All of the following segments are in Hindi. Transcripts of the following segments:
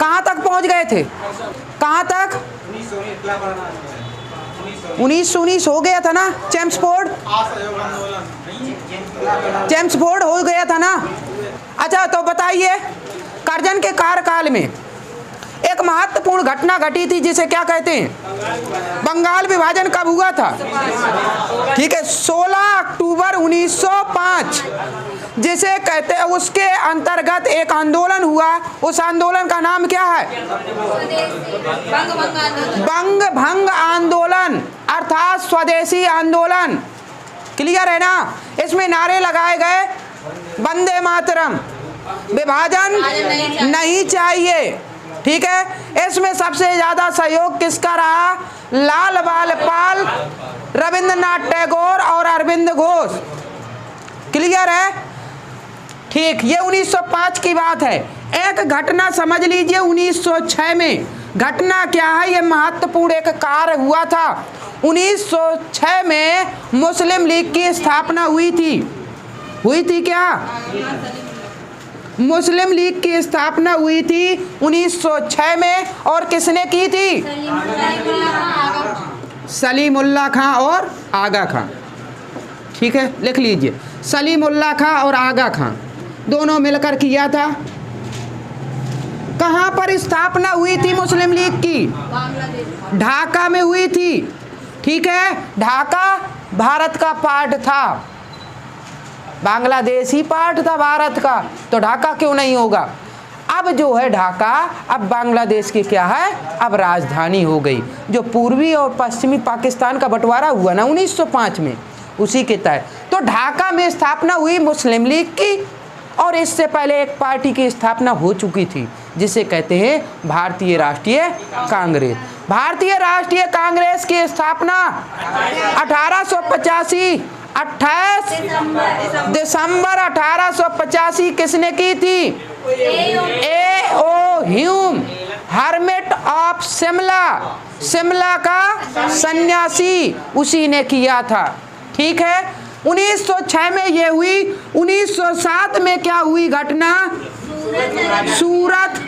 कहाँ तक पहुँच गए थे? कहाँ तक? 1919 हो गया था ना, चेम्सफोर्ड हो गया था ना। अच्छा तो बताइए, करजन के कार्यकाल में एक महत्वपूर्ण घटना घटी थी जिसे क्या कहते हैं? बंगाल विभाजन कब हुआ था? ठीक है, 16 अक्टूबर 1905 जिसे कहते हैं, उसके अंतर्गत एक आंदोलन हुआ। उस आंदोलन का नाम क्या है? बंग भंग आंदोलन अर्थात स्वदेशी आंदोलन। क्लियर है ना? इसमें नारे लगाए गए वंदे मातरम, विभाजन नहीं चाहिए। ठीक है, इसमें सबसे ज्यादा सहयोग किसका रहा? लाल बालपाल, रविंद्रनाथ टैगोर और अरविंद घोष। क्लियर है? ठीक, ये 1905 की बात है। एक घटना समझ लीजिए 1906 में। घटना क्या है? ये महत्वपूर्ण एक कार्य हुआ था। 1906 में मुस्लिम लीग की स्थापना हुई थी क्या? मुस्लिम लीग की स्थापना हुई थी 1906 में। और किसने की थी? सलीमुल्लाह खां और आगा खां। ठीक है, लिख लीजिए, सलीमुल्लाह खां और आगा खां दोनों मिलकर किया था। कहां पर स्थापना हुई थी मुस्लिम लीग की? ढाका में हुई थी। ठीक है, ढाका भारत का पार्ट था, बांग्लादेश ही पार्ट था भारत का, तो ढाका क्यों नहीं होगा? अब जो है ढाका अब बांग्लादेश की क्या है? अब राजधानी हो गई। जो पूर्वी और पश्चिमी पाकिस्तान का बंटवारा हुआ ना 1905 में, उसी के तहत तो ढाका में स्थापना हुई मुस्लिम लीग की। और इससे पहले एक पार्टी की स्थापना हो चुकी थी जिसे कहते हैं भारतीय राष्ट्रीय कांग्रेस। भारतीय राष्ट्रीय कांग्रेस की स्थापना 1885 28 दिसंबर 1885 किसने की थी? A.O.. Hume, hermit of Shimla का सन्यासी, उसी ने किया था। ठीक है, 1906 में ये हुई। 1907 में क्या हुई घटना? सूरत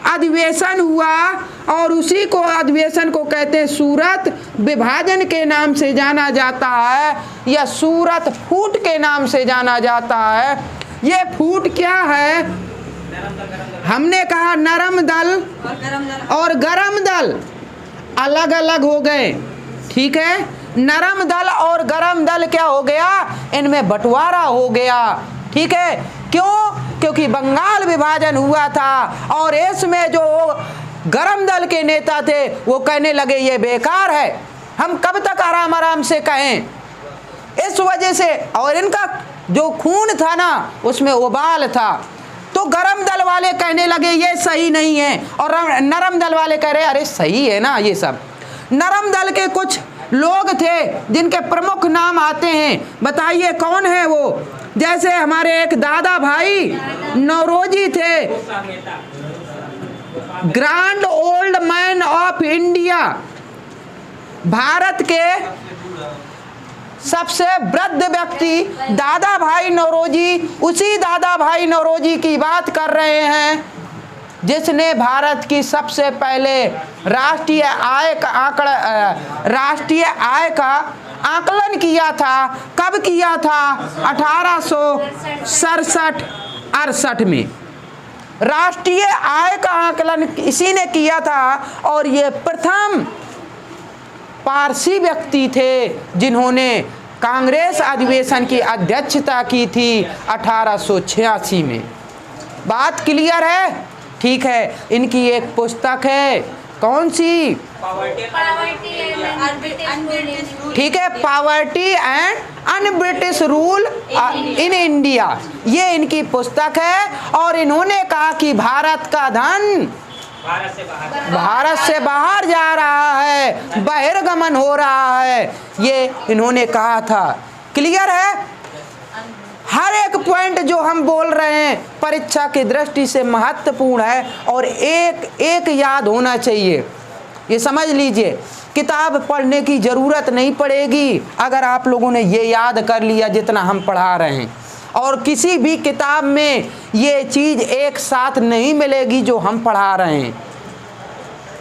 अधिवेशन हुआ और उसी को अधिवेशन को कहते हैं सूरत विभाजन के नाम से जाना जाता है या सूरत फूट के नाम से जाना जाता है। ये फूट क्या है? हमने कहा नरम दल और गरम दल अलग अलग हो गए। ठीक है, नरम दल और गरम दल क्या हो गया? इनमें बंटवारा हो गया। ठीक है, क्यों? क्योंकि बंगाल विभाजन हुआ था और इसमें जो गरम दल के नेता थे वो कहने लगे ये बेकार है, हम कब तक आराम आराम से कहें। इस वजह से, और इनका जो खून था ना उसमें उबाल था, तो गरम दल वाले कहने लगे ये सही नहीं है और नरम दल वाले कह रहे अरे सही है ना। ये सब नरम दल के कुछ लोग थे जिनके प्रमुख नाम आते हैं, बताइए कौन है वो? जैसे हमारे एक दादा भाई नौरोजी थे, grand old man of India, Bharat के सबसे वृद्ध व्यक्ति दादा भाई नौरोजी। उसी दादा भाई नौरोजी की बात कर रहे हैं जिसने भारत की सबसे पहले राष्ट्रीय आय का आकलन किया था। कब किया था? 1867-68 में राष्ट्रीय आय का आकलन इसी ने किया था। और ये प्रथम पारसी व्यक्ति थे जिन्होंने कांग्रेस अधिवेशन की अध्यक्षता की थी 1886 में। बात क्लियर है? ठीक है, इनकी एक पुस्तक है, कौन सी? ठीक है, poverty and un-British rule in India, ये इनकी पुस्तक है। और इन्होंने कहा कि भारत का धन भारत से बाहर जा रहा है, बहिर्गमन हो रहा है, ये इन्होंने कहा था। क्लियर है? हर एक पॉइंट जो हम बोल रहे हैं परीक्षा की दृष्टि से महत्वपूर्ण है और एक एक याद होना चाहिए। ये समझ लीजिए, किताब पढ़ने की ज़रूरत नहीं पड़ेगी अगर आप लोगों ने ये याद कर लिया जितना हम पढ़ा रहे हैं। और किसी भी किताब में ये चीज़ एक साथ नहीं मिलेगी जो हम पढ़ा रहे हैं।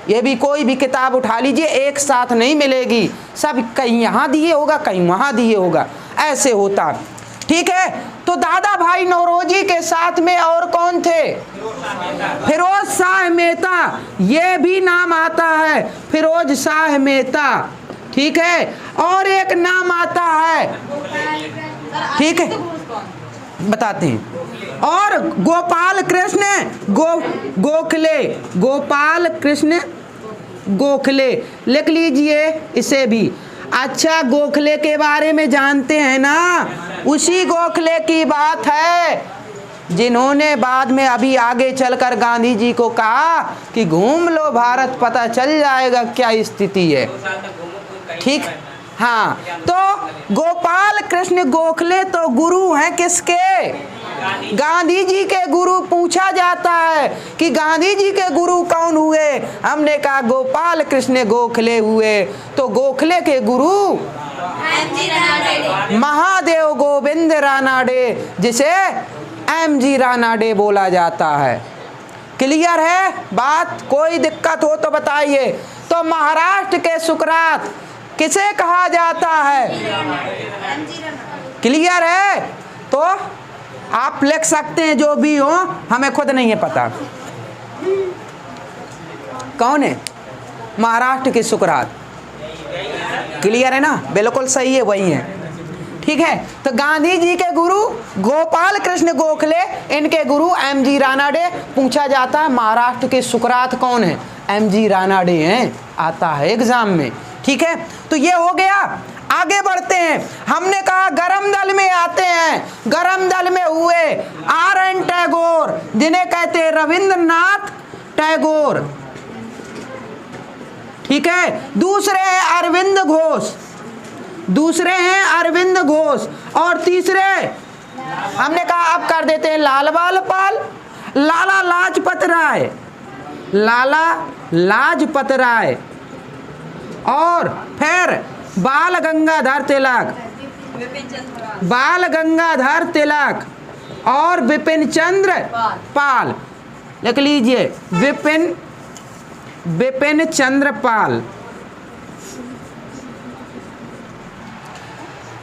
ये भी कोई भी किताब उठा लीजिए, एक साथ नहीं मिलेगी, सब कहीं यहाँ दिए होगा कहीं वहाँ दिए होगा, ऐसे होता। ठीक है, तो दादा भाई नौरोजी के साथ में और कौन थे? फिरोज शाह मेहता, ये भी नाम आता है, फिरोज शाह मेहता। ठीक है, और एक नाम आता है, ठीक है बताते हैं, और गोपाल कृष्ण गोखले, गोपाल कृष्ण गोखले लिख लीजिए इसे भी। अच्छा, गोखले के बारे में जानते हैं ना, उसी गोखले की बात है जिन्होंने बाद में अभी आगे चलकर गांधी जी को कहा कि घूम लो भारत, पता चल जाएगा क्या स्थिति है। ठीक, हाँ, तो गोपाल कृष्ण गोखले तो गुरु हैं किसके? गांधी जी के गुरु। पूछा जाता है कि गांधी जी के गुरु कौन हुए? हमने कहा गोपाल कृष्ण गोखले हुए। तो गोखले के गुरु महादेव गोविंद रानाडे, जिसे एम.जी. रानाडे बोला जाता है। क्लियर है बात? कोई दिक्कत हो तो बताइए। तो महाराष्ट्र के सुकरात किसे कहा जाता है? क्लियर है? तो आप लिख सकते हैं जो भी हो, हमें खुद नहीं है पता कौन है महाराष्ट्र के सुकरात। क्लियर है ना? बिल्कुल सही है, वही है। ठीक है, तो गांधी जी के गुरु गोपाल कृष्ण गोखले, इनके गुरु एम.जी. रानाडे। पूछा जाता है महाराष्ट्र के सुकरात कौन है? एम.जी. रानाडे हैं, आता है एग्जाम में। ठीक है, तो ये हो गया। आगे बढ़ते हैं। हमने कहा गरम दल में आते हैं। गरम दल में हुए R.N. टैगोर, जिन्हें कहते हैं रविंद्रनाथ टैगोर। ठीक है, दूसरे हैं अरविंद घोष, दूसरे हैं अरविंद घोष, और तीसरे हमने कहा अब कर देते हैं लाला पाल, लाला लाजपत राय, लाला लाजपत राय, और फिर बाल गंगाधर तिलक, बाल गंगाधर तिलक, और विपिन चंद्र पाल। लिख लीजिए विपिन चंद्र पाल।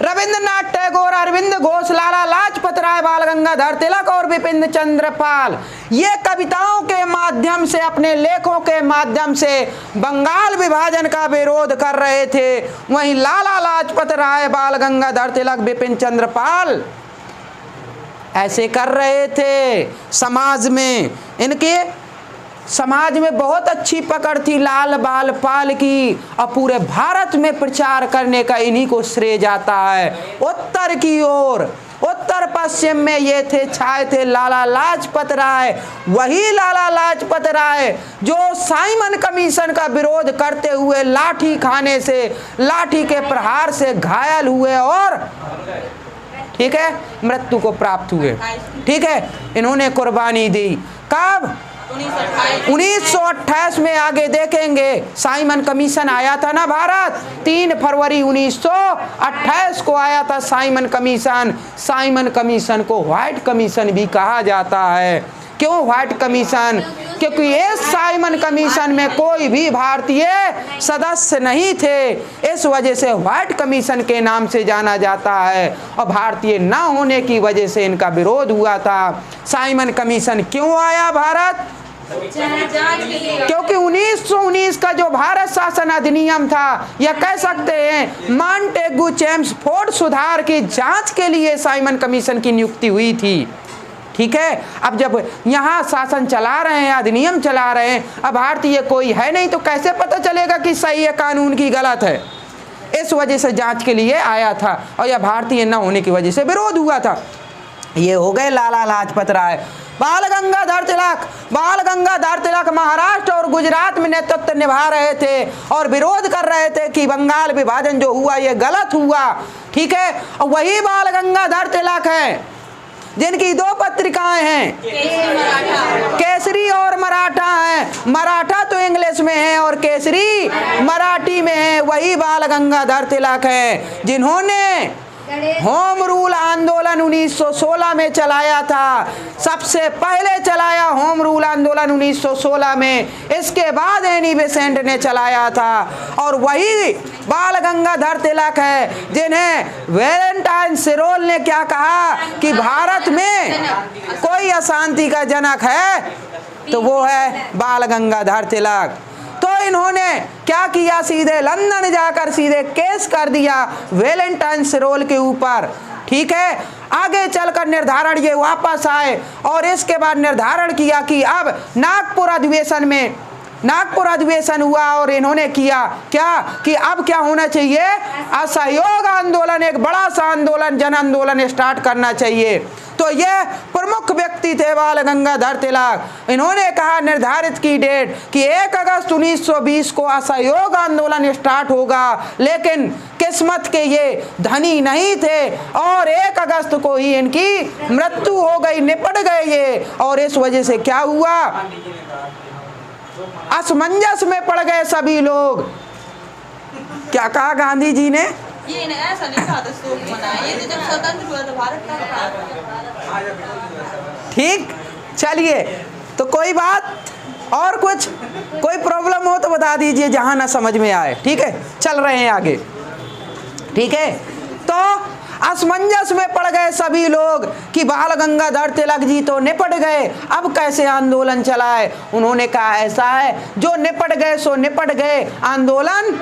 रविंद्रनाथ टैगोर, अरविंद घोष, लाला लाजपत राय, बाल गंगाधर तिलक और विपिन चंद्र पाल, ये कविताओं के माध्यम से, अपने लेखों के माध्यम से बंगाल विभाजन का विरोध कर रहे थे। वहीं लाला लाजपत राय, बाल गंगाधर तिलक, विपिन चंद्र पाल ऐसे कर रहे थे। समाज में इनके समाज में बहुत अच्छी पकड़ थी लाल बाल पाल की, और पूरे भारत में प्रचार करने का इन्हीं को श्रेय जाता है। उत्तर की ओर, उत्तर पश्चिम में ये थे, छाए थे लाला लाजपत राय। वही लाला लाजपत राय जो साइमन कमीशन का विरोध करते हुए लाठी खाने से, लाठी के प्रहार से घायल हुए और ठीक है मृत्यु को प्राप्त हुए। ठीक है, इन्होंने कुर्बानी दी। कब? 1928 में। आगे देखेंगे साइमन कमीशन आया था ना भारत, 3 फरवरी 1928 को आया था साइमन कमीशन। साइमन कमीशन को व्हाइट कमीशन भी कहा जाता है। क्यों व्हाइट कमीशन? क्योंकि इस साइमन कमीशन में कोई भी भारतीय सदस्य नहीं थे, इस वजह से व्हाइट कमीशन के नाम से जाना जाता है। और भारतीय न होने की वजह से इनका विरोध हुआ था। साइमन कमीशन क्यों आया भारत? क्योंकि 1919 का जो भारत शासन अधिनियम था, या कह सकते हैं मॉन्टेगू चेम्सफोर्ड सुधार की जांच के लिए साइमन कमीशन की नियुक्ति हुई थी। ठीक है, अब जब यहाँ शासन चला रहे हैं, अधिनियम चला रहे हैं, अब भारतीय कोई है नहीं, तो कैसे पता चलेगा कि सही है कानून की गलत है? इस वजह से जांच के लिए आया था, और यह भारतीय न होने की वजह से विरोध हुआ था। ये हो गए लाला लाजपत राय। बाल गंगाधर तिलक, बाल गंगाधर तिलक महाराष्ट्र और गुजरात में नेतृत्व निभा रहे थे और विरोध कर रहे थे कि बंगाल विभाजन जो हुआ ये गलत हुआ। ठीक है, और वही बाल गंगाधर तिलक है जिनकी 2 पत्रिकाएं हैं, केसरी और मराठा हैं। मराठा तो इंग्लिश में है और केसरी मराठी में है। वही बाल गंगाधर तिलक है जिन्होंने होम रूल आंदोलन 1916 में चलाया था, सबसे पहले चलाया होम रूल आंदोलन 1916 में। इसके बाद एनी बेसेंट ने चलाया था। और वही बाल गंगाधर तिलक है जिन्हें वैलेंटाइन सिरोल ने क्या कहा कि भारत में कोई अशांति का जनक है तो वो है बाल गंगाधर तिलक। तो इन्होंने क्या किया, सीधे लंदन जाकर सीधे केस कर दिया वैलेंटाइन सिरोल के ऊपर। ठीक है, आगे चलकर निर्धारण ये वापस आए और इसके बाद निर्धारण किया कि अब नागपुर अधिवेशन हुआ और इन्होंने किया क्या कि अब क्या होना चाहिए, असहयोग आंदोलन, एक बड़ा सा आंदोलन, जन आंदोलन स्टार्ट करना चाहिए। तो ये प्रमुख व्यक्ति थे बाल गंगाधर तिलक। इन्होंने कहा निर्धारित की डेट कि 1 अगस्त 1920 को असहयोग आंदोलन स्टार्ट होगा, लेकिन किस्मत के ये धनी नहीं थे और 1 अगस्त को ही इनकी मृत्यु हो गई, निपट गए ये। और इस वजह से क्या हुआ, असमंजस में पड़ गए सभी लोग। क्या कहा गांधी जी ने, ये ऐसा नहीं कहा था शोक मनाया, ये तो जब स्वतंत्र हुआ था भारत का। ठीक, चलिए तो कोई बात और कुछ कोई प्रॉब्लम हो तो बता दीजिए जहां ना समझ में आए। ठीक है, चल रहे हैं आगे। ठीक है, तो असमंजस में पड़ गए सभी लोग कि बाल गंगाधर तिलक जी तो निपट गए, अब कैसे आंदोलन चलाए। उन्होंने कहा ऐसा है, जो निपट गए सो निपट गए, आंदोलन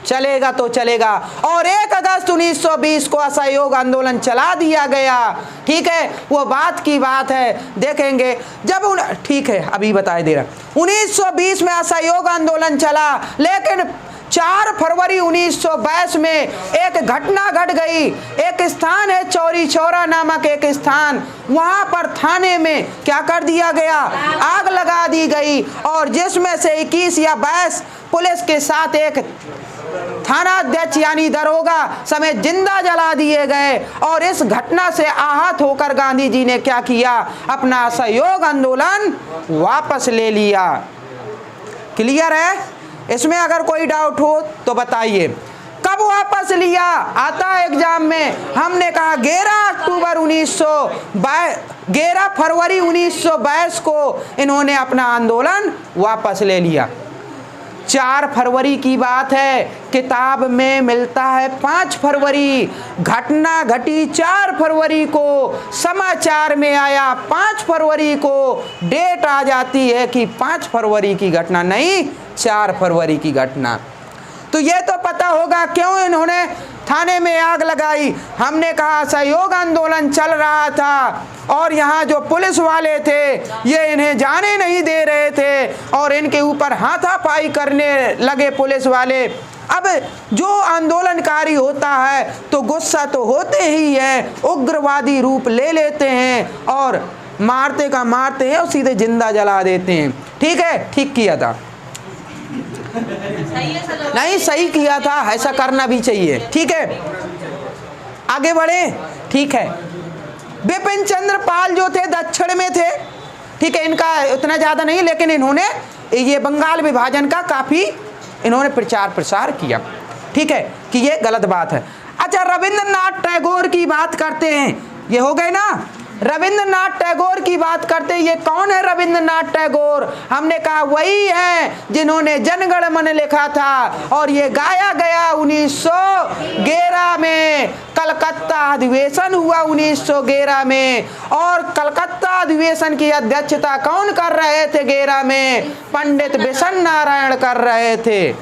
चलेगा तो चलेगा। और 1 अगस्त 1920 को असहयोग आंदोलन चला दिया गया। ठीक है, वो बात की बात है, देखेंगे जब ठीक है, अभी बताए दे रहा। 1920 में असहयोग आंदोलन चला, लेकिन 4 फरवरी 1922 में एक घटना घट गई। एक स्थान है चौरी चौरा नामक एक स्थान, वहां पर थाने में क्या कर दिया गया, आग लगा दी गई और जिसमें से 21 या 22 पुलिस के साथ एक थाना अध्यक्ष यानी दरोगा समेत जिंदा जला दिए गए। और इस घटना से आहत होकर गांधी जी ने क्या किया, अपना असहयोग आंदोलन वापस ले लिया। क्लियर है, इसमें अगर कोई डाउट हो तो बताइए। कब वापस लिया, आता है एग्जाम में। हमने कहा 11 फरवरी 1922 को इन्होंने अपना आंदोलन वापस ले लिया। 4 फरवरी की बात है, किताब में मिलता है 5 फरवरी। घटना घटी 4 फरवरी को, समाचार में आया 5 फरवरी को। डेट आ जाती है कि 5 फरवरी की घटना नहीं, 4 फरवरी की घटना। तो ये तो पता होगा क्यों इन्होंने थाने में आग लगाई। हमने कहा सहयोग आंदोलन चल रहा था और यहाँ जो पुलिस वाले थे ये इन्हें जाने नहीं दे रहे थे और इनके ऊपर हाथापाई करने लगे पुलिस वाले। अब जो आंदोलनकारी होता है तो गुस्सा तो होते ही है, उग्रवादी रूप ले लेते हैं और मारते का मारते हैं और सीधे जिंदा जला देते हैं। ठीक है, ठीक किया था, नहीं सही किया था, ऐसा करना भी चाहिए। ठीक है, आगे बढ़े। ठीक है, बिपिन चंद्र पाल जो थे दक्षिण में थे। ठीक है, इनका उतना ज्यादा नहीं, लेकिन इन्होंने ये बंगाल विभाजन का काफी इन्होंने प्रचार प्रसार किया। ठीक है, कि ये गलत बात है। अच्छा, रविंद्रनाथ टैगोर की बात करते हैं, ये हो गए ना। रविंद्रनाथ टैगोर की बात करते हैं, ये कौन है रविंद्रनाथ टैगोर। हमने कहा वही है जिन्होंने जनगण मन लिखा था और ये गाया गया 1911 में। कलकत्ता अधिवेशन हुआ 1911 में और कलकत्ता अधिवेशन की अध्यक्षता कौन कर रहे थे 11 में, पंडित बिशन नारायण कर रहे थे।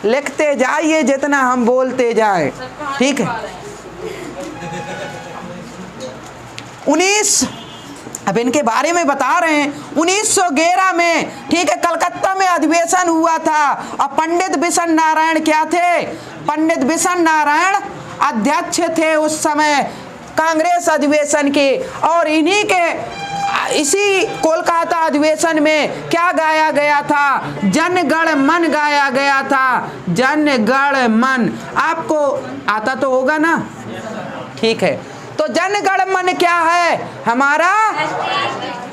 लिखते जाइए जितना हम बोलते जाएं। ठीक है, 19 अब इनके बारे में बता रहे हैं। 1911 में, ठीक है, कलकत्ता में अधिवेशन हुआ था और पंडित बिशन नारायण क्या थे, पंडित बिशन नारायण अध्यक्ष थे उस समय कांग्रेस अधिवेशन के। और इन्हीं के इसी कोलकाता अधिवेशन में क्या गाया गया था, जनगण मन गाया गया था, जनगण मन। आपको आता तो होगा ना। ठीक है, तो जनगण मन क्या है, हमारा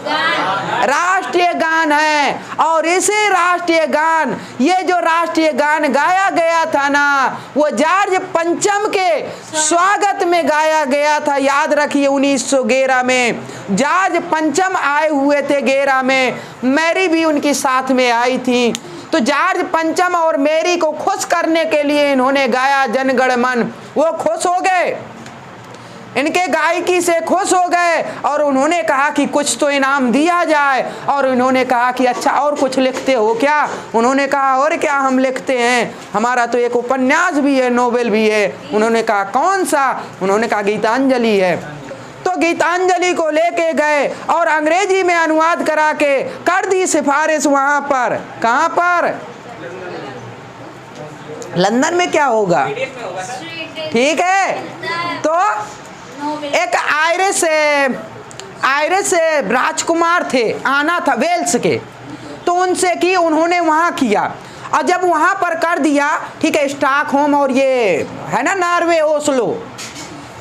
राष्ट्रीय गान है। और इसी राष्ट्रीय गान, ये जो राष्ट्रीय गान गाया गया था ना, वो जॉर्ज पंचम के स्वागत में गाया गया था। याद रखिए 1911 में जॉर्ज पंचम आए हुए थे गेरा में, मैरी भी उनकी साथ में आई थी। तो जॉर्ज पंचम और मैरी को खुश करने के लिए इन्होंने गाया जनगण मन। वो खुश हो गए, इनके गायकी से खुश हो गए और उन्होंने कहा कि कुछ तो इनाम दिया जाए। और उन्होंने कहा कि अच्छा और कुछ लिखते हो क्या? उन्होंने कहा और क्या हम लिखते हैं, हमारा तो एक उपन्यास भी है, नोवेल भी है। उन्होंने कहा कौन सा? उन्होंने कहा गीतांजलि है। तो गीतांजलि को लेके गए और अंग्रेजी में अनुवाद करा के कर दी सिफारिश वहां पर। कहां पर? लंदन में। क्या होगा? ठीक है। तो एक आयरिश राजकुमार थे, आना था वेल्स के, तो उनसे की, उन्होंने वहां किया। और जब वहां पर कर दिया, ठीक है, स्टॉकहोम और ये है ना नॉर्वे, ओस्लो,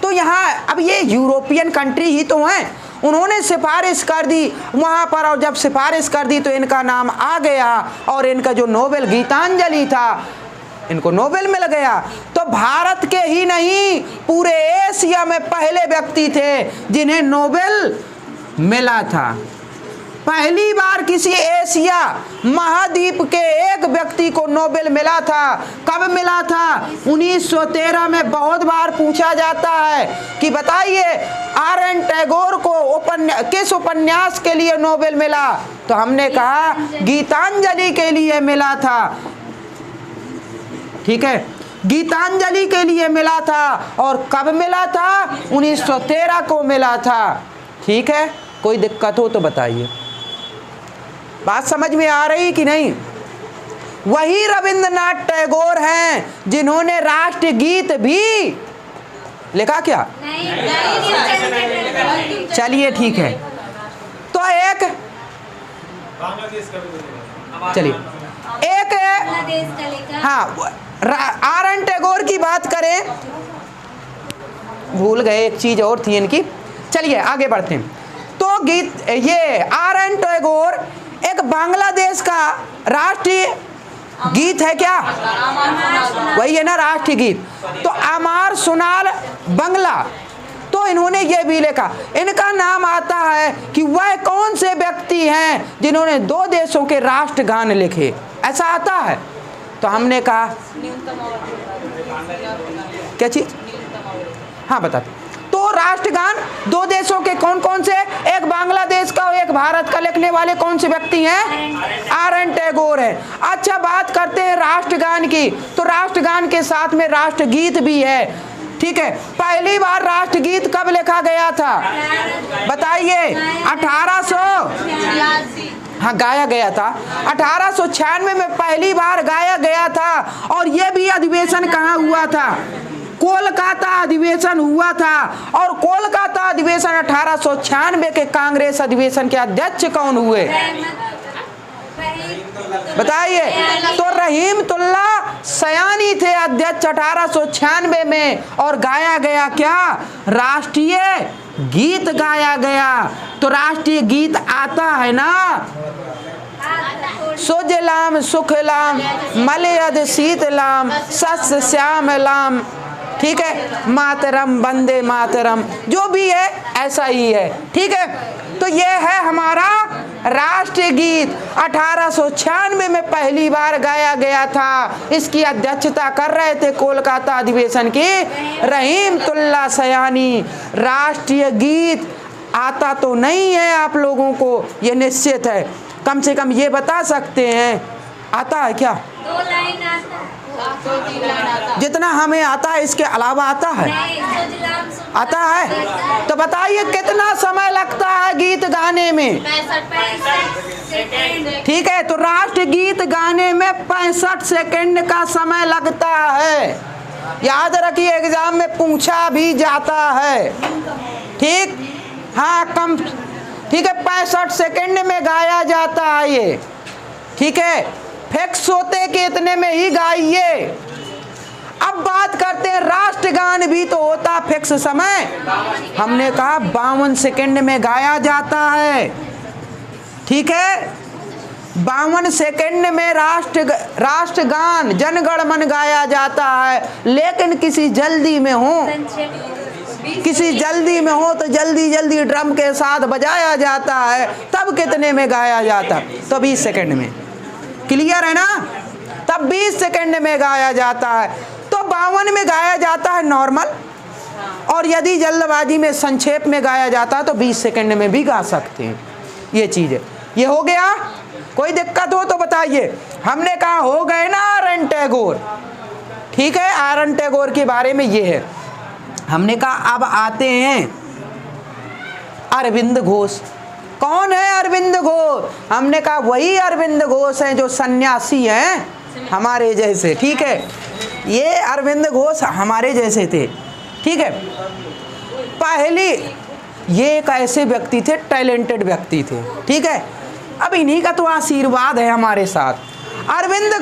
तो यहाँ अब ये यूरोपियन कंट्री ही तो हैं। उन्होंने सिफारिश कर दी वहाँ पर, और जब सिफारिश कर दी तो इनका नाम आ गया और इनका जो नोबेल गीतांजलि था, इनको नोबेल मिल गया। तो भारत के ही नहीं पूरे एशिया में पहले व्यक्ति थे जिन्हें नोबेल मिला था। पहली बार किसी एशिया महाद्वीप के एक व्यक्ति को नोबेल मिला था। कब मिला था? 1913 में। बहुत बार पूछा जाता है कि बताइए आर.एन. टैगोर को किस उपन्यास के लिए नोबेल मिला? तो हमने कहा गीतांजलि के लिए मिला था। ठीक है, गीतांजलि के लिए मिला था। और कब मिला था? 1913 को मिला था। ठीक है, कोई दिक्कत हो तो बताइए। बात समझ में आ रही कि नहीं? वही रविंद्रनाथ टैगोर हैं जिन्होंने राष्ट्रगीत भी लिखा। क्या? चलिए ठीक है। तो एक चलिए हाँ, आर.एन. टैगोर की बात करें, भूल गए एक चीज और थी इनकी। चलिए आगे बढ़ते हैं। तो गीत, ये आर.एन. टैगोर एक बांग्लादेश का राष्ट्रीय गीत है। क्या? वही है ना राष्ट्रीय गीत। तो अमार सुनाल बंगला, तो इन्होंने ये भी लिखा। इनका नाम आता है कि वह कौन से व्यक्ति हैं जिन्होंने 2 देशों के राष्ट्रगान लिखे, ऐसा आता है। तो हमने कहा क्या चीज? हाँ बताते। तो राष्ट्रगान 2 देशों के कौन कौन से? एक बांग्लादेश का और एक भारत का लिखने वाले कौन से व्यक्ति हैं? आर.एन. टैगोर है। अच्छा, बात करते हैं राष्ट्रगान की। तो राष्ट्रगान के साथ में राष्ट्रगीत भी है। ठीक है, पहली बार राष्ट्रगीत कब लिखा गया था? बताइए। 1800 हाँ गाया गया था। 1896 में पहली बार गाया गया था। और यह भी अधिवेशन कहाँ हुआ था? कोलकाता अधिवेशन हुआ था। और कोलकाता अधिवेशन 1896 के कांग्रेस अधिवेशन के अध्यक्ष कौन हुए? बताइए। तो रहीमतुल्ला सयानी थे अध्यक्ष 1896 में। और गाया गया क्या? राष्ट्रीय गीत गाया गया। तो राष्ट्रीय गीत आता है ना, सुजलाम सुखलाम मलयज शीतलाम सस्य श्यामलाम। ठीक है, मातरम वंदे मातरम, जो भी है ऐसा ही है। ठीक है, तो ये है हमारा राष्ट्रीय गीत। 1896 में पहली बार गाया गया था। इसकी अध्यक्षता कर रहे थे कोलकाता अधिवेशन की रहीमतुल्ला सयानी। राष्ट्रीय गीत आता तो नहीं है आप लोगों को, ये निश्चित है। कम से कम ये बता सकते हैं आता है क्या? 2 लाइन आता है। जितना हमें आता है इसके अलावा आता है? आता है। तो बताइए कितना समय लगता है गीत गाने में? 65 सेकंड। ठीक है, तो राष्ट्र गीत गाने में 65 सेकंड का समय लगता है। याद रखिए, एग्जाम में पूछा भी जाता है। ठीक, हाँ कम, ठीक है, 65 सेकंड में गाया जाता है ये। ठीक है, फिक्स होते कि इतने में ही गाइए। अब बात करते हैं राष्ट्रगान भी तो होता फिक्स समय। हमने कहा 52 सेकंड में गाया जाता है। ठीक है। 52 सेकंड में राष्ट्रगान जनगण मन गाया जाता है, लेकिन किसी जल्दी में हो तो जल्दी जल्दी ड्रम के साथ बजाया जाता है, तब कितने में गाया जाता है? तो 20 सेकंड में। क्लियर है ना? तब 20 सेकंड में गाया जाता है। तो 52 में गाया जाता है नॉर्मल, और यदि जल्दबाजी में संक्षेप में गाया जाता है तो 20 सेकंड में भी गा सकते हैं। ये चीज़ है। ये हो गया? कोई दिक्कत हो तो बताइए। हमने कहा हो गए ना आर.एन. टैगोर, ठीक है। आर.एन. टैगोर के बारे में ये है। हमने कहा अब आते हैं अरविंद घोष। कौन है अरविंद घोष? हमने कहा वही अरविंद घोष हैं जो सन्यासी हैं हमारे जैसे, ठीक है। ये अरविंद घोष हमारे जैसे थे, ठीक है। पहले ये एक ऐसे व्यक्ति थे, टैलेंटेड व्यक्ति थे, ठीक है। अब इन्हीं का तो आशीर्वाद है हमारे साथ। अरविंद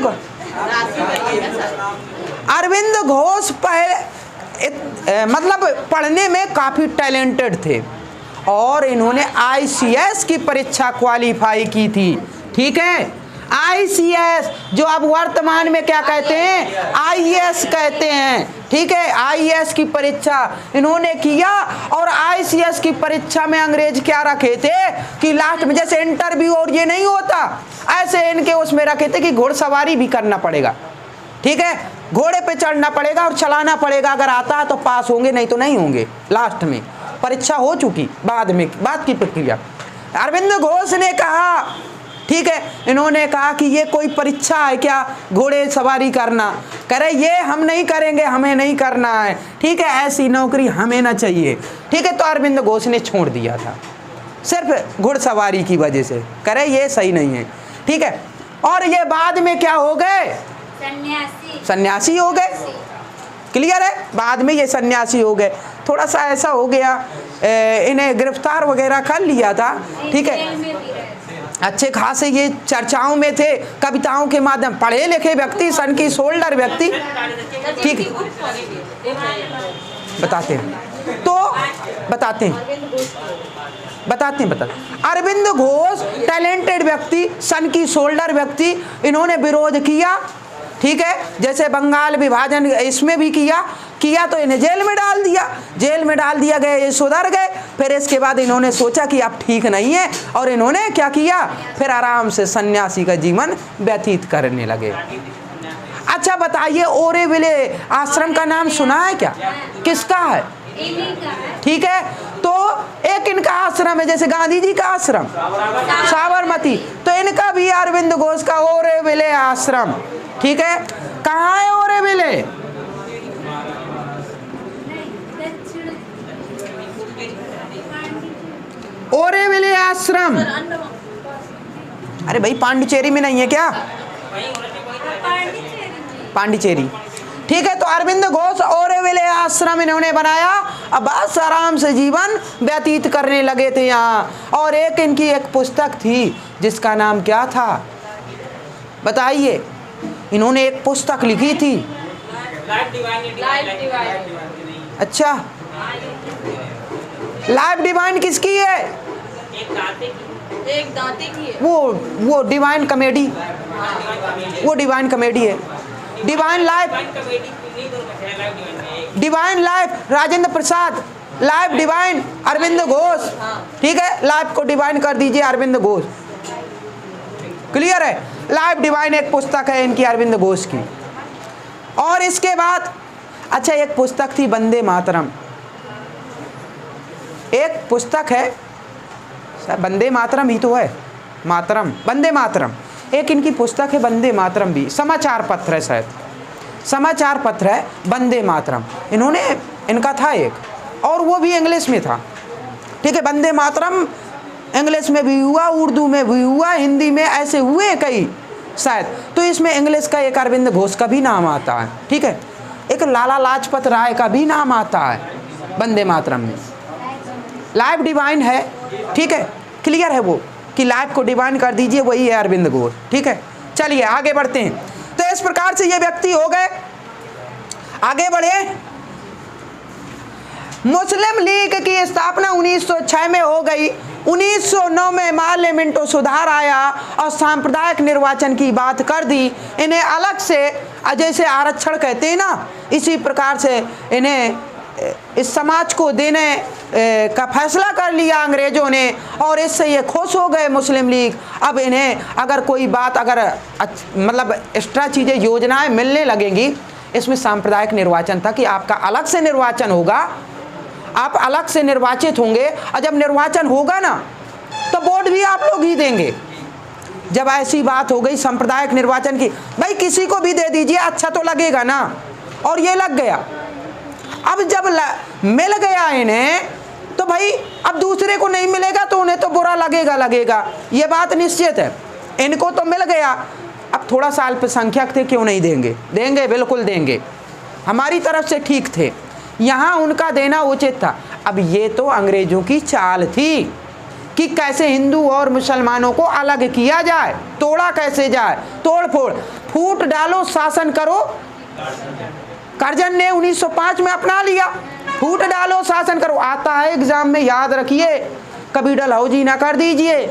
घोष मतलब पढ़ने में काफ़ी टैलेंटेड थे, और इन्होंने ICS की परीक्षा क्वालिफाई की थी, ठीक है। ICS जो अब वर्तमान में क्या कहते हैं? IAS कहते हैं, ठीक है। IAS की परीक्षा इन्होंने किया, और ICS की परीक्षा में अंग्रेज क्या रखे थे कि लास्ट में जैसे इंटरव्यू और ये नहीं होता, ऐसे इनके उसमें रखे थे कि घोड़सवारी भी करना पड़ेगा, ठीक है। घोड़े पे चढ़ना पड़ेगा और चलाना पड़ेगा, अगर आता है तो पास होंगे, नहीं तो नहीं होंगे। लास्ट में परीक्षा हो चुकी, बाद की प्रक्रिया। अरविंद घोष ने कहा, ठीक है, इन्होंने कहा कि ये कोई परीक्षा है क्या घोड़े सवारी करना? कह रहे ये हम नहीं करेंगे, हमें नहीं करना है, ठीक है, ऐसी नौकरी हमें ना चाहिए, ठीक है। तो अरविंद घोष ने छोड़ दिया था सिर्फ घुड़सवारी की वजह से। कह रहे ये सही नहीं है, ठीक है। और ये बाद में क्या हो गए? सन्यासी हो गए। क्लियर है? बाद में ये सन्यासी हो गए। थोड़ा सा ऐसा हो गया, इन्हें गिरफ्तार वगैरह कर लिया था, ठीक है। अच्छे खासे ये चर्चाओं में थे, कविताओं के माध्यम, पढ़े लिखे व्यक्ति, सन की शोल्डर व्यक्ति, ठीक है। बताते हैं। अरविंद घोष टैलेंटेड व्यक्ति, सन की शोल्डर व्यक्ति, इन्होंने विरोध किया, ठीक है। जैसे बंगाल विभाजन इसमें भी किया तो इन्हें जेल में डाल दिया गया। ये सुधर गए। फिर इसके बाद इन्होंने सोचा कि अब ठीक नहीं है, और इन्होंने क्या किया? फिर आराम से सन्यासी का जीवन व्यतीत करने लगे। अच्छा बताइए, ओरेविले आश्रम का नाम सुना है क्या? किसका है? ठीक है। तो एक इनका आश्रम है, जैसे गांधी जी का आश्रम साबरमती, तो इनका भी अरविंद घोष का ओरेविले आश्रम, ठीक है। कहाँ है ओरेविले? ओरेविले आश्रम, अरे भाई पांडिचेरी में नहीं है क्या? पांडिचेरी, ठीक है। तो अरविंद घोष ओरेविले आश्रम इन्होंने बनाया। अब बस आराम से जीवन व्यतीत करने लगे थे यहाँ। और एक इनकी एक पुस्तक थी जिसका नाम क्या था बताइए? इन्होंने एक पुस्तक लिखी थी। अच्छा, लाइफ डिवाइन किसकी है? एक दांते की है। वो डिवाइन कॉमेडी, वो डिवाइन कॉमेडी है। Divine life Rajendra Prasad, life divine Arvind Ghosh, ठीक है। लाइफ को डिवाइन कर दीजिए अरविंद घोष। क्लियर है? लाइफ डिवाइन एक पुस्तक है इनकी अरविंद घोष की। और इसके बाद अच्छा एक पुस्तक थी वंदे मातरम, एक पुस्तक है वंदे मातरम ही तो है, मातरम वंदे मातरम। एक इनकी पुस्तक है वंदे मातरम, भी समाचार पत्र है, शायद समाचार पत्र है वंदे मातरम। इनका था एक, और वो भी इंग्लिश में था, ठीक है। वंदे मातरम इंग्लिश में भी हुआ, उर्दू में भी हुआ, हिंदी में, ऐसे हुए कई शायद। तो इसमें इंग्लिश का एक अरविंद घोष का भी नाम आता है, ठीक है। एक लाला लाजपत राय का भी नाम आता है वंदे मातरम में। लाइफ डिवाइन है, ठीक है। क्लियर है वो कि लाइफ को डिवाइन कर दीजिए, वही है अरविंद घोष, ठीक है। चलिए आगे बढ़ते हैं। तो इस प्रकार से ये व्यक्ति हो गए। आगे बढ़े। मुस्लिम लीग की स्थापना 1906 में हो गई, 1909 में माले मिंटो सुधार आया और सांप्रदायिक निर्वाचन की बात कर दी। इन्हें अलग से जैसे आरक्षण कहते हैं ना, इसी प्रकार से इन्हें इस समाज को देने का फैसला कर लिया अंग्रेजों ने, और इससे ये खुश हो गए मुस्लिम लीग। अब इन्हें अगर कोई बात मतलब एक्स्ट्रा चीज़ें योजनाएं मिलने लगेंगी। इसमें सांप्रदायिक निर्वाचन था कि आपका अलग से निर्वाचन होगा, आप अलग से निर्वाचित होंगे, और जब निर्वाचन होगा ना तो वोट भी आप लोग ही देंगे। जब ऐसी बात हो गई सांप्रदायिक निर्वाचन की, भाई किसी को भी दे दीजिए, अच्छा तो लगेगा ना, और ये लग गया। अब जब मिल गया इन्हें, तो भाई अब दूसरे को नहीं मिलेगा तो उन्हें तो बुरा लगेगा, ये बात निश्चित है। इनको तो मिल गया, अब थोड़ा सा अल्पसंख्यक थे, क्यों नहीं देंगे? देंगे, बिल्कुल देंगे, हमारी तरफ से ठीक थे, यहाँ उनका देना उचित था। अब ये तो अंग्रेजों की चाल थी कि कैसे हिंदू और मुसलमानों को अलग किया जाए, तोड़ा कैसे जाए, तोड़ फोड़, फूट डालो शासन करो। कर्जन ने 1905 में अपना लिया, फूट डालो शासन करो। आता है एग्जाम में, याद रखिए, कभी डलहौजी ना कर दीजिए।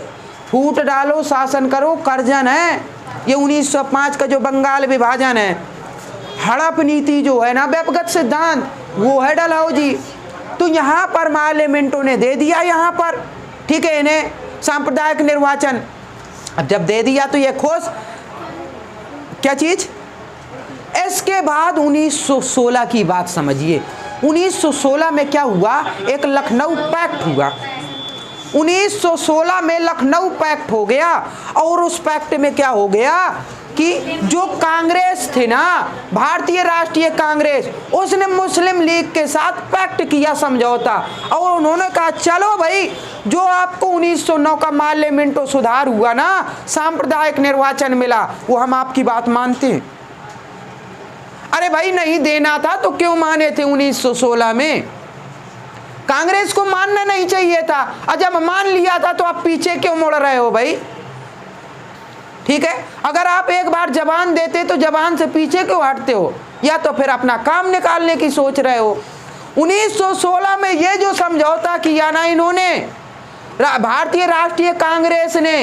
फूट डालो शासन करो कर्जन है, ये 1905 का जो बंगाल विभाजन है, हड़प नीति जो है ना, व्यक्तिगत सिद्धांत, वो है डलहौजी। तो यहाँ पर माले मिंटो ने दे दिया यहाँ पर, ठीक है, इन्हें सांप्रदायिक निर्वाचन। अब जब दे दिया तो ये खुश, क्या चीज। इसके बाद 1916 की बात समझिए। 1916 में क्या हुआ, एक लखनऊ पैक्ट हुआ। 1916 में लखनऊ पैक्ट हो गया, और उस पैक्ट में क्या हो गया कि जो कांग्रेस थे ना, भारतीय राष्ट्रीय कांग्रेस, उसने मुस्लिम लीग के साथ पैक्ट किया, समझौता, और उन्होंने कहा चलो भाई, जो आपको 1909 का माले मिंटो सुधार हुआ ना, सांप्रदायिक निर्वाचन मिला, वो हम आपकी बात मानते हैं। अरे भाई नहीं देना था तो क्यों माने थे 1916 में? कांग्रेस को मानना नहीं चाहिए था, और जब मान लिया था तो आप पीछे क्यों मुड़ रहे हो भाई? ठीक है, अगर आप एक बार जबान देते तो जबान से पीछे क्यों हटते हो, या तो फिर अपना काम निकालने की सोच रहे हो। 1916 में ये जो समझौता किया ना इन्होंने, भारतीय राष्ट्रीय कांग्रेस ने,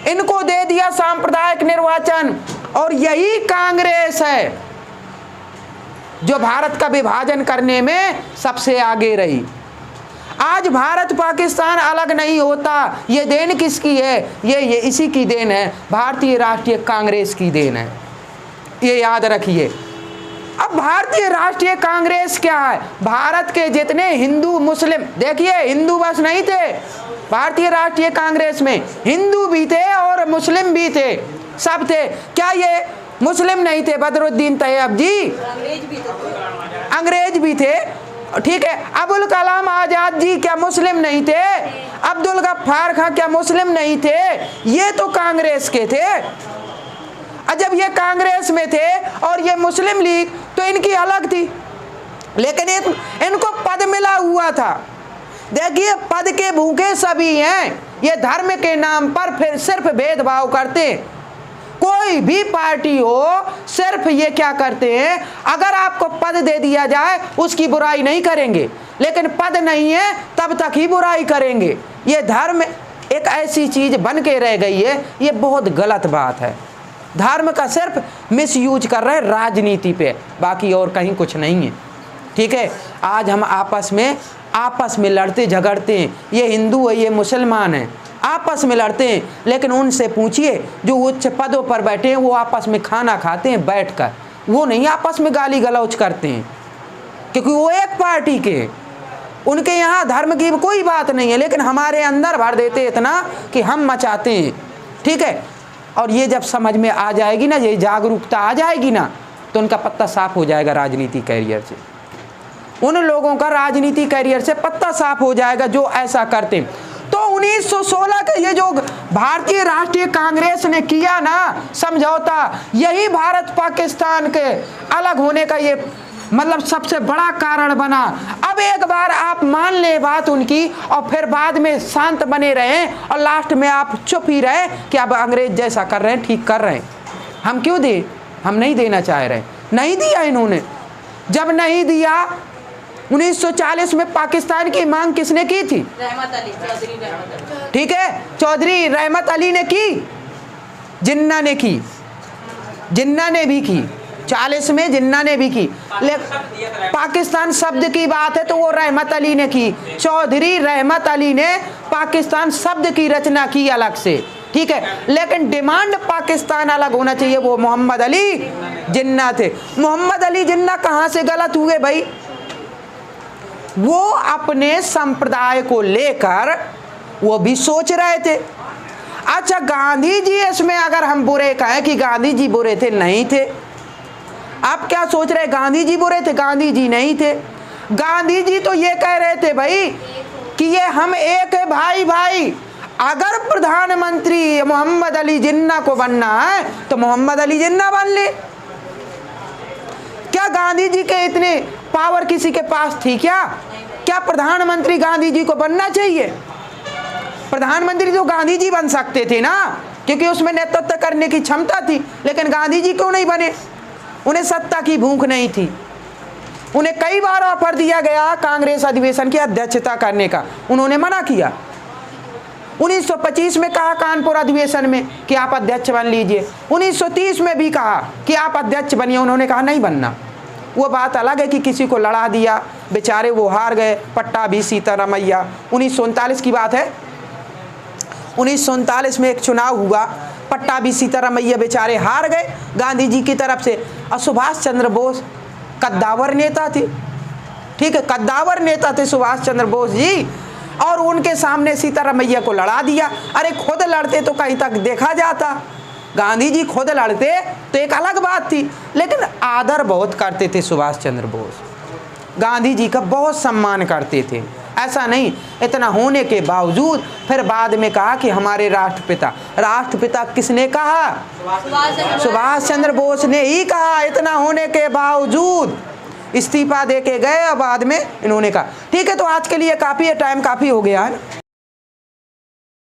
इनको दे दिया सांप्रदायिक निर्वाचन, और यही कांग्रेस है जो भारत का विभाजन करने में सबसे आगे रही। आज भारत पाकिस्तान अलग नहीं होता, ये देन किसकी है? ये इसी की देन है, भारतीय राष्ट्रीय कांग्रेस की देन है, ये याद रखिए। अब भारतीय राष्ट्रीय कांग्रेस क्या है? भारत के जितने हिंदू मुस्लिम, देखिए हिंदू बस नहीं थे भारतीय राष्ट्रीय कांग्रेस में, हिंदू भी थे और मुस्लिम भी थे, सब थे। क्या ये मुस्लिम नहीं थे? बदरुद्दीन तैयब जी, अंग्रेज भी थे, ठीक है। अबुल कलाम आजाद जी क्या मुस्लिम नहीं थे? अब्दुल गफ्फार खां क्या मुस्लिम नहीं थे? ये तो कांग्रेस के थे। जब ये कांग्रेस में थे और ये मुस्लिम लीग, तो इनकी अलग थी, लेकिन इनको पद मिला हुआ था। देखिए पद के भूखे सभी हैं, ये धर्म के नाम पर फिर सिर्फ भेदभाव करते हैं। कोई भी पार्टी हो, सिर्फ ये क्या करते हैं, अगर आपको पद दे दिया जाए उसकी बुराई नहीं करेंगे, लेकिन पद नहीं है तब तक ही बुराई करेंगे। ये धर्म एक ऐसी चीज बन के रह गई है, ये बहुत गलत बात है। धर्म का सिर्फ मिसयूज कर रहे हैं राजनीति पे, बाकी और कहीं कुछ नहीं है, ठीक है। आज हम आपस में लड़ते झगड़ते हैं, ये हिंदू है ये मुसलमान है, आपस में लड़ते हैं, लेकिन उनसे पूछिए जो उच्च पदों पर बैठे हैं, वो आपस में खाना खाते हैं बैठकर, वो नहीं आपस में गाली गलौज करते हैं, क्योंकि वो एक पार्टी के, उनके यहाँ धर्म की कोई बात नहीं है, लेकिन हमारे अंदर भर देते इतना कि हम मचाते हैं, ठीक है। और ये जब समझ में आ जाएगी ना, ये जागरूकता आ जाएगी ना, तो उनका पत्ता साफ हो जाएगा राजनीति कैरियर से, उन लोगों का राजनीति कैरियर से पत्ता साफ हो जाएगा जो ऐसा करते हैं। तो 1916 का ये जो भारतीय राष्ट्रीय कांग्रेस ने किया ना समझौता, यही भारत पाकिस्तान के अलग होने का ये मतलब सबसे बड़ा कारण बना। अब एक बार आप मान ले बात उनकी, और फिर बाद में शांत बने रहें, और लास्ट में आप चुप ही रहे कि अब अंग्रेज जैसा कर रहे हैं ठीक कर रहे हैं, हम क्यों दे, हम नहीं देना चाह रहे, नहीं दिया इन्होंने। जब नहीं दिया 1940 में पाकिस्तान की मांग किसने की थी? रहमत अली, चौधरी रहमत अली। ठीक है, चौधरी रहमत अली ने की, जिन्ना ने की, जिन्ना ने भी की, 40 में जिन्ना ने भी की। पाकिस्तान शब्द की बात है तो वो रहमत अली ने की, चौधरी रहमत अली ने पाकिस्तान शब्द की रचना की अलग से। ठीक है, लेकिन डिमांड पाकिस्तान अलग होना चाहिए, वो मोहम्मद अली जिन्ना थे। मोहम्मद अली जिन्ना कहाँ से गलत हुए भाई? वो अपने संप्रदाय को लेकर वो भी सोच रहे थे। अच्छा, गांधी जी इसमें अगर हम बुरे कहें कि गांधी जी बुरे थे, नहीं थे। आप क्या सोच रहे, गांधी जी बुरे थे? गांधी जी नहीं थे। गांधी जी तो ये कह रहे थे भाई कि ये हम एक है भाई भाई। अगर प्रधानमंत्री मोहम्मद अली जिन्ना को बनना है तो मोहम्मद अली जिन्ना बन ले। क्या गांधी जी के इतने पावर किसी के पास थी क्या? क्या प्रधानमंत्री गांधी जी को बनना चाहिए? प्रधानमंत्री तो गांधी जी बन सकते थे ना, क्योंकि उसमें नेतृत्व करने की क्षमता थी। लेकिन गांधी जी क्यों नहीं बने? उन्हें सत्ता की भूख नहीं थी। उन्हें कई बार ऑफर दिया गया कांग्रेस अधिवेशन की अध्यक्षता करने का, उन्होंने मना किया। 1925 में कहा कानपुर अधिवेशन में कि आप अध्यक्ष बन लीजिए। 1930 में भी कहा कि आप अध्यक्ष बनिए, उन्होंने कहा नहीं बनना। वो बात अलग है कि किसी को लड़ा दिया, बेचारे वो हार गए, पट्टाभी सीतारामैया। 1939 की बात है, 1939 में एक चुनाव हुआ, पट्टाभी सीतारामैया बेचारे हार गए गांधी जी की तरफ से। और सुभाष चंद्र बोस कद्दावर नेता थे। ठीक है, कद्दावर नेता थे सुभाष चंद्र बोस जी, और उनके सामने सीतारामैया को लड़ा दिया। अरे खुद लड़ते तो कहीं तक देखा जाता, गांधी जी खुद लड़ते तो एक अलग बात थी। लेकिन आदर बहुत करते थे सुभाष चंद्र बोस, गांधी जी का बहुत सम्मान करते थे। ऐसा नहीं, इतना होने के बावजूद फिर बाद में कहा कि हमारे राष्ट्रपिता किसने कहा? सुभाष चंद्र बोस ने ही कहा। इतना होने के बावजूद इस्तीफा दे के गए और बाद में इन्होंने कहा। ठीक है, तो आज के लिए काफ़ी है, टाइम काफ़ी हो गया है।